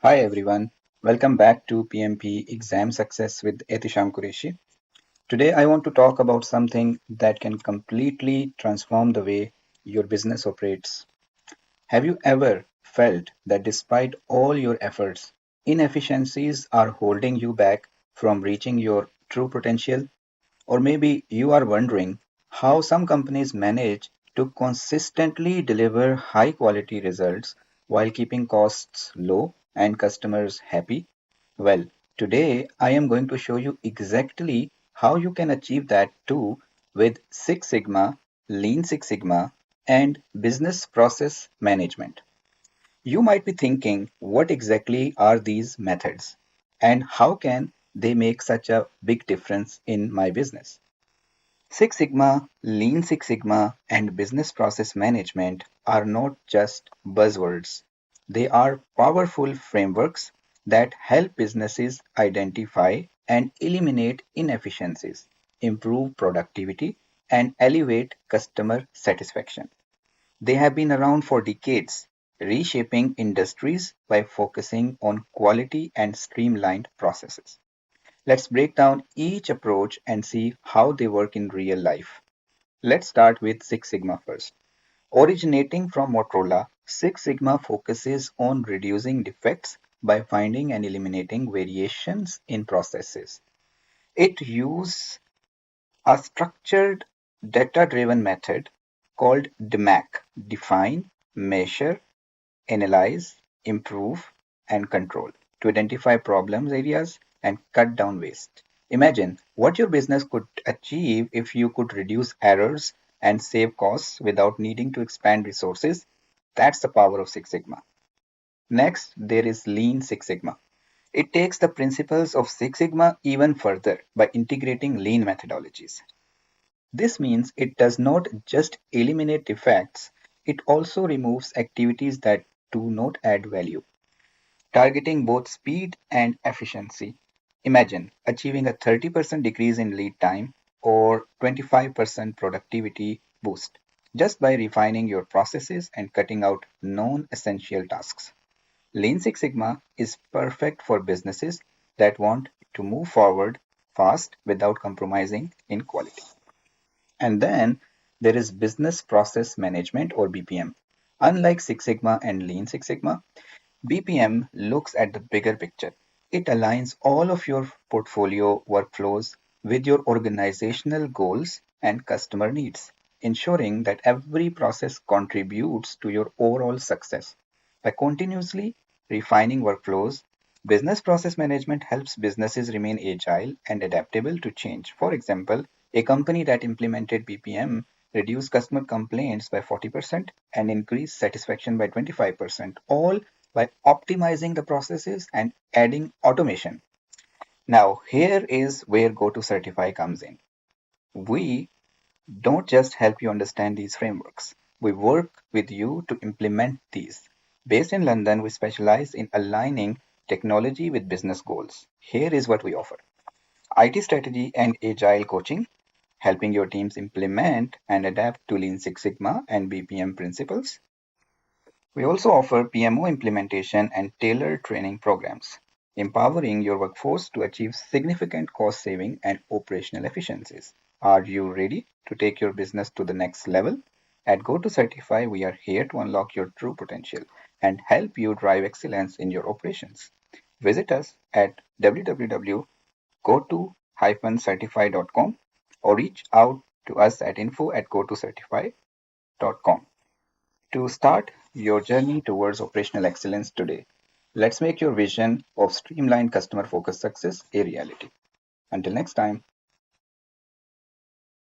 Hi everyone, welcome back to PMP Exam Success with Etisham Qureshi. Today I want to talk about something that can completely transform the way your business operates. Have you ever felt that despite all your efforts, inefficiencies are holding you back from reaching your true potential? Or maybe you are wondering how some companies manage to consistently deliver high quality results while keeping costs low and customers happy. Well, today I am going to show you exactly how you can achieve that too with Six Sigma, Lean Six Sigma, and business process management. You might be thinking, what exactly are these methods and how can they make such a big difference in my business? Six Sigma, Lean Six Sigma, and business process management are not just buzzwords. They are powerful frameworks that help businesses identify and eliminate inefficiencies, improve productivity, and elevate customer satisfaction. They have been around for decades, reshaping industries by focusing on quality and streamlined processes. Let's break down each approach and see how they work in real life. Let's start with Six Sigma first. Originating from Motorola, Six Sigma focuses on reducing defects by finding and eliminating variations in processes. It uses a structured data-driven method called DMAIC: define, measure, analyze, improve, and control to identify problems areas and cut down waste. Imagine what your business could achieve if you could reduce errors and save costs without needing to expand resources. That's the power of Six Sigma. Next, there is Lean Six Sigma. It takes the principles of Six Sigma even further by integrating lean methodologies. This means it does not just eliminate defects, it also removes activities that do not add value, targeting both speed and efficiency. Imagine achieving a 30% decrease in lead time or 25% productivity boost just by refining your processes and cutting out non essential tasks. Lean Six Sigma is perfect for businesses that want to move forward fast without compromising in quality. And then there is business process management or BPM. Unlike Six Sigma and Lean Six Sigma, BPM looks at the bigger picture. It aligns all of your portfolio workflows with your organizational goals and customer needs, ensuring that every process contributes to your overall success. By continuously refining workflows, business process management helps businesses remain agile and adaptable to change. For example, a company that implemented BPM reduced customer complaints by 40% and increased satisfaction by 25%, all by optimizing the processes and adding automation. Now, here is where Go to Certify comes in. We don't just help you understand these frameworks, we work with you to implement these. Based in London, we specialize in aligning technology with business goals. Here is what we offer: IT strategy and agile coaching, helping your teams implement and adapt to Lean Six Sigma and BPM principles. We also offer PMO implementation and tailored training programs, empowering your workforce to achieve significant cost saving and operational efficiencies. Are you ready to take your business to the next level? At Go to Certify, we are here to unlock your true potential and help you drive excellence in your operations. Visit us at www.goto-certify.com or reach out to us at info@gotocertify.com. To start your journey towards operational excellence today, let's make your vision of streamlined customer focused success a reality. Until next time.